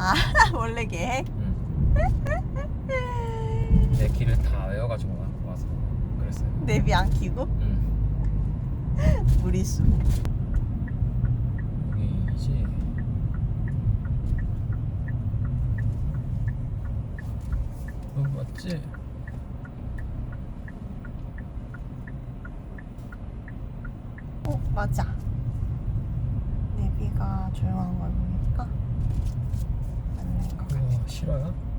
아 원래 계획? 응. 내 길을 다 외워가지고 와서 그랬어요. 내비 안 켜고? 응. 무리수. 여기지. 맞지? 맞아. 내비가 조용한 걸 보니까 맞는 것 같아. 그거 싫어요?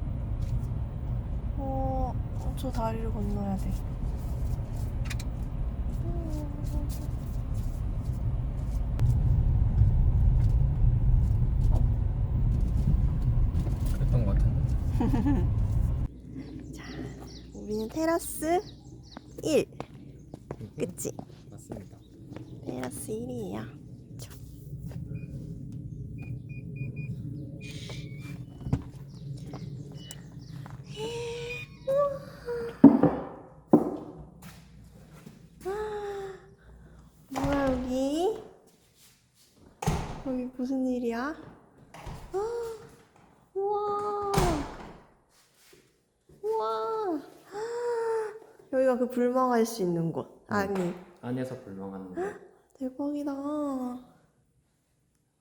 저 다리를 건너야 돼. 그랬던 것 같은데. 자, 우리는 테라스 1. 그치? 맞습니다. 테라스 1이에요. 뭐야 여기? 여기 무슨 일이야? 우와. 우와. 여기가 그 불멍할 수 있는 곳. 아니. 안에서 불멍하는 거. 대박이다.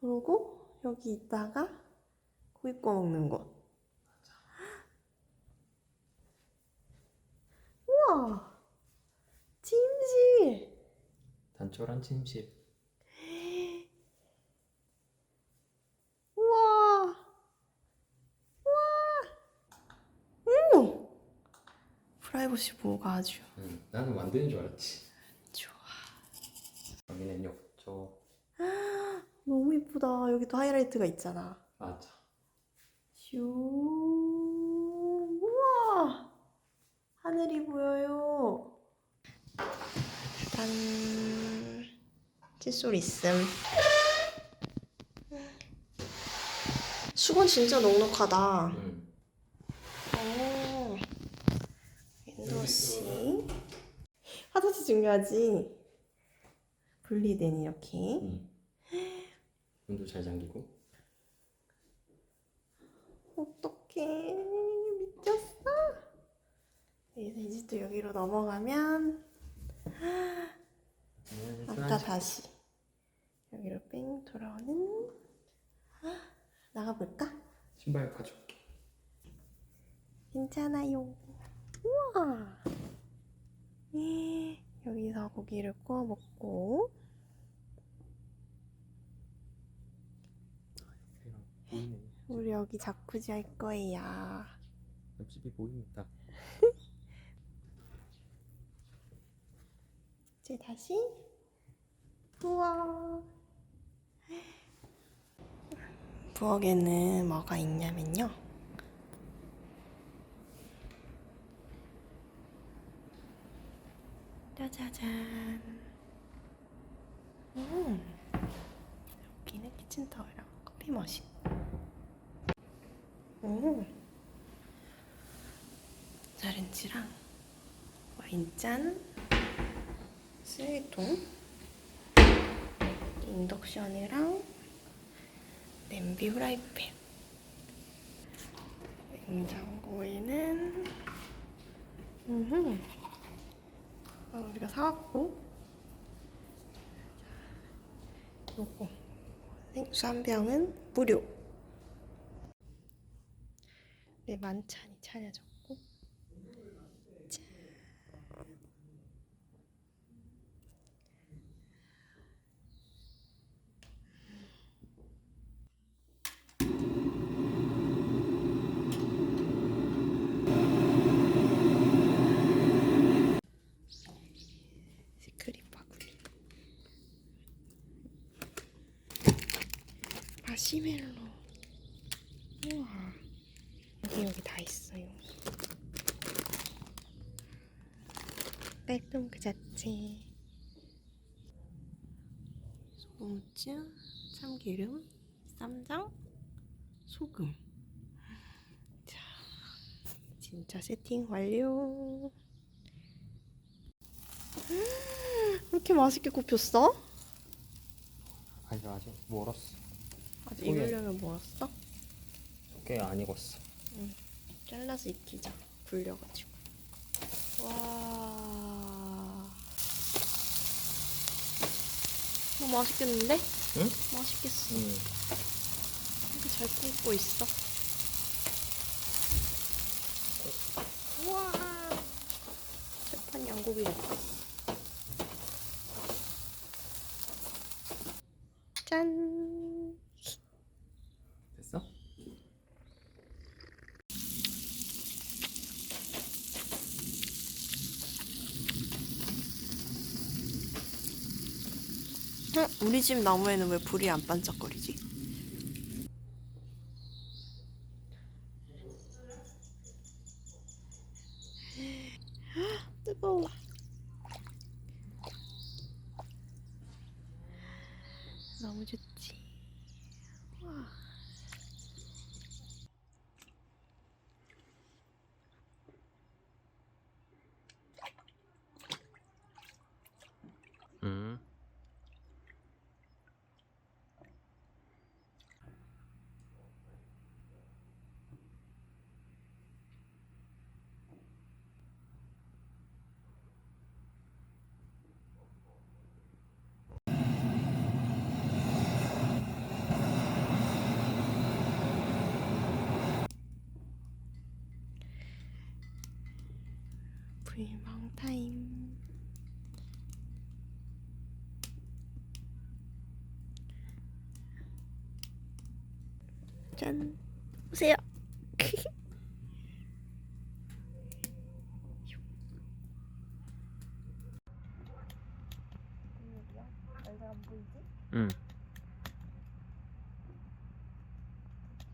그리고 여기 있다가 고기 구워 먹는 곳. 우와. 침실. 단촐한 침실. 우와. 우와. 프라이버시 보호가 아주 나는 만드는 줄 알았지. 좋아. 여기는 욕조. 너무 이쁘다. 여기 또 하이라이트가 있잖아. 맞아. 슈. 우와. 하늘이 보여요. 짠. 칫솔 있음. 수건 진짜 넉넉하다. 오. 윈도우씨. 화장실 중요하지. 분리된 이렇게. 문도 잘 잠기고. 어떡해. 미쳤어. 이제 또 여기로 넘어가면 아까 다시 여기로 뺑 돌아오는. 나가볼까? 신발 가져올게. 괜찮아요. 우와. 여기서 고기를 구워 먹고. 우리 여기 자쿠지 할 거예요. 옆집이 보입니다. 이제 다시. 우와. 부엌에는 뭐가 있냐면요. 짜자잔. 여기는 키친타월이랑 커피 머신. 자렌치랑 와인잔, 쓰레기통, 인덕션이랑 냄비 후라이팬. 냉장고에는 우리가 사왔고, 요거 생수 한 병은 무료. 내 만찬이 차려졌고. 짠. 시크릿 바구니. 마시멜로. 우와. 여기 다 있어요. 깔끔 그 자체. 소금우추, 참기름, 쌈장, 소금. 자, 진짜 세팅 완료. 왜 이렇게 맛있게 굽혔어? 아직 멀었어. 아직 익으려면 멀었어? 꽤 안 익었어. 잘라서 익히자. 불려가지고. 와. 너무 맛있겠는데? 응? 맛있겠어. 응. 이렇게 잘 굽고 있어. 우와. 대판 양고기 됐다. 짠. 됐어? 우리 집 나무에는 왜 불이 안 반짝거리지? 뜨거워. 너무 좋지. 와. 응. 불멍 타임. 짠. 보세요. 안 보이지? 응.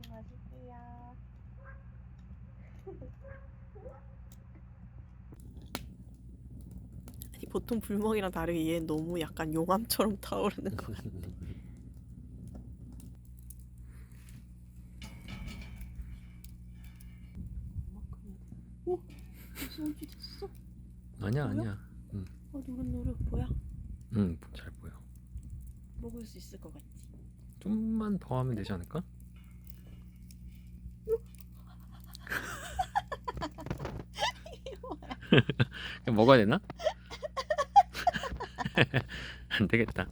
마실게요. 아니, 보통 불멍이랑 다르게 얘 너무 약간 용암처럼 타오르는 것 같아. 오, 소주 됐어? 아니야, 뭐야? 아니야. 응. 노릇노릇 뭐야? 응, 잘 보여. 먹을 수 있을 것 같지? 좀만 더 하면 되지 않을까? 그냥 먹어야 되나? 안 되겠다.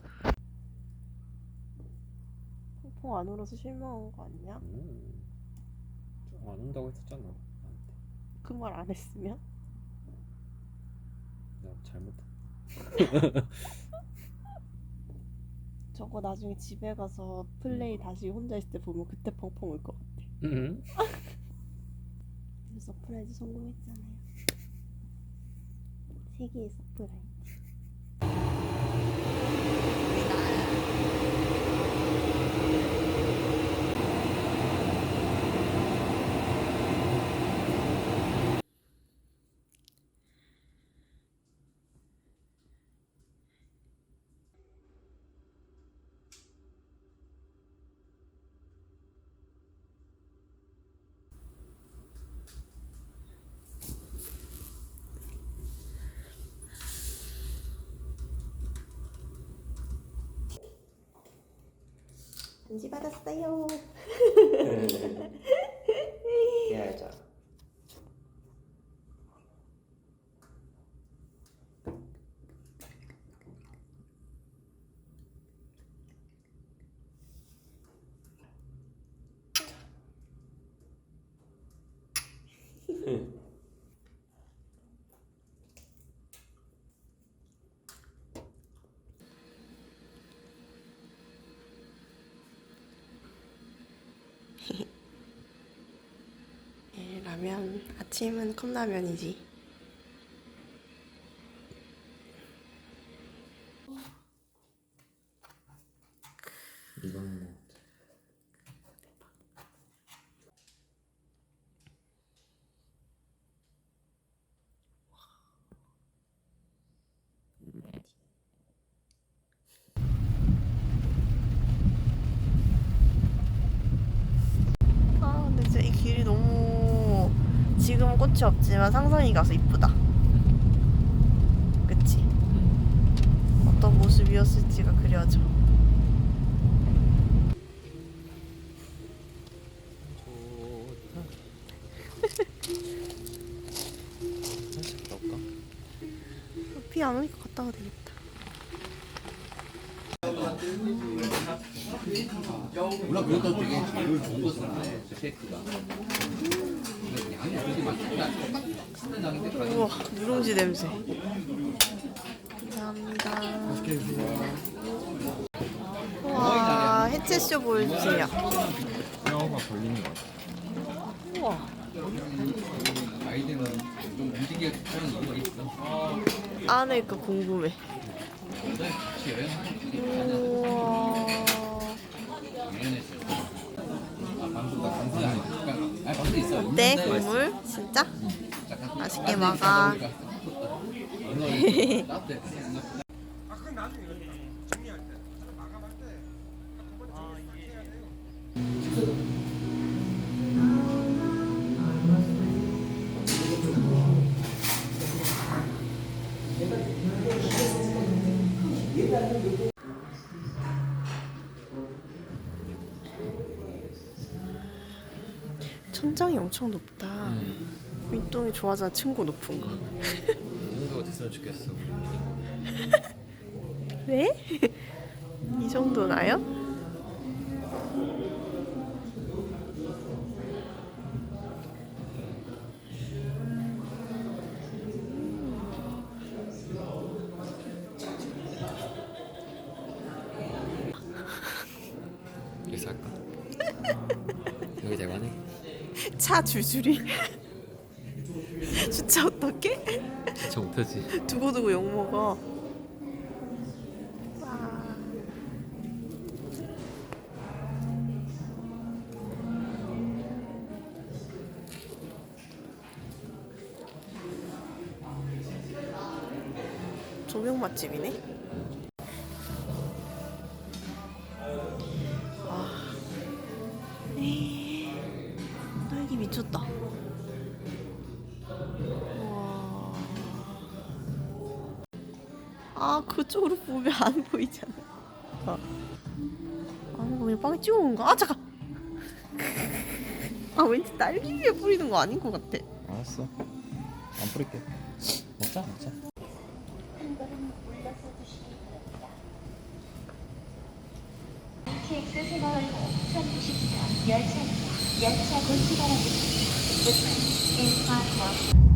퐁퐁 안 울어서 실망한 거 아니야? 안 온다고 했었잖아. 그 말 안 했으면? 내가 잘못했다. 저거 나중에 집에 가서 플레이 다시 혼자 있을 때 보면 그때 펑펑 울 것 같아. 응. 서프라이즈 성공했잖아요. 세계의 서프라이즈. 반지 받았어요. 해야죠. 라면. 아침은 컵라면이지. 이거는 뭐 근데 진짜 이 길이 너무 지금은 꽃이 없지만 상상이 가서 이쁘다. 그치? 어떤 모습이었을지가 그려져. 안 오니까 갔다 와도 되겠다. 물론 그래도 되게 제일 좋은 거 쓰는데 쉐이크가 양이 되게 많으니까 똑같은 양인데 가격이 우와, 누룽지 냄새. 감사합니다. 와, 해체쇼 보여주세요. 뼈가 걸리는 거 같아. 우와. 아이들은 좀 움직이기 좋다는 이유가 있어. 안에가 궁금해. 같이 여행하는 우와. 방송이 아니니까 방송 있어. 어때? 국물? 진짜? 맛있게 먹어. 천장이 엄청 높다. 윗동이 좋아하잖아, 층고 높은 거. 이 정도가 됐으면 좋겠어. 왜? 이 정도 나요? 여기서 할까? 여기 대만해? 차 줄줄이. 주차 어떡해? 진짜 못하지. 두고두고 욕먹어. 와. 조명 맛집이네. 와. 딸기 미쳤다. 와. 아, 그쪽으로 보면 안 보이잖아. 아니, 그냥 빵에 찍어 먹는 거. 아, 잠깐. 아, 왠지 딸기 위에 뿌리는 거 아닌 것 같아. 알았어. 안 뿌릴게. 먹자. KTX 생활로 1094 열차입니다. 열차 곧 출발합니다. This train is platform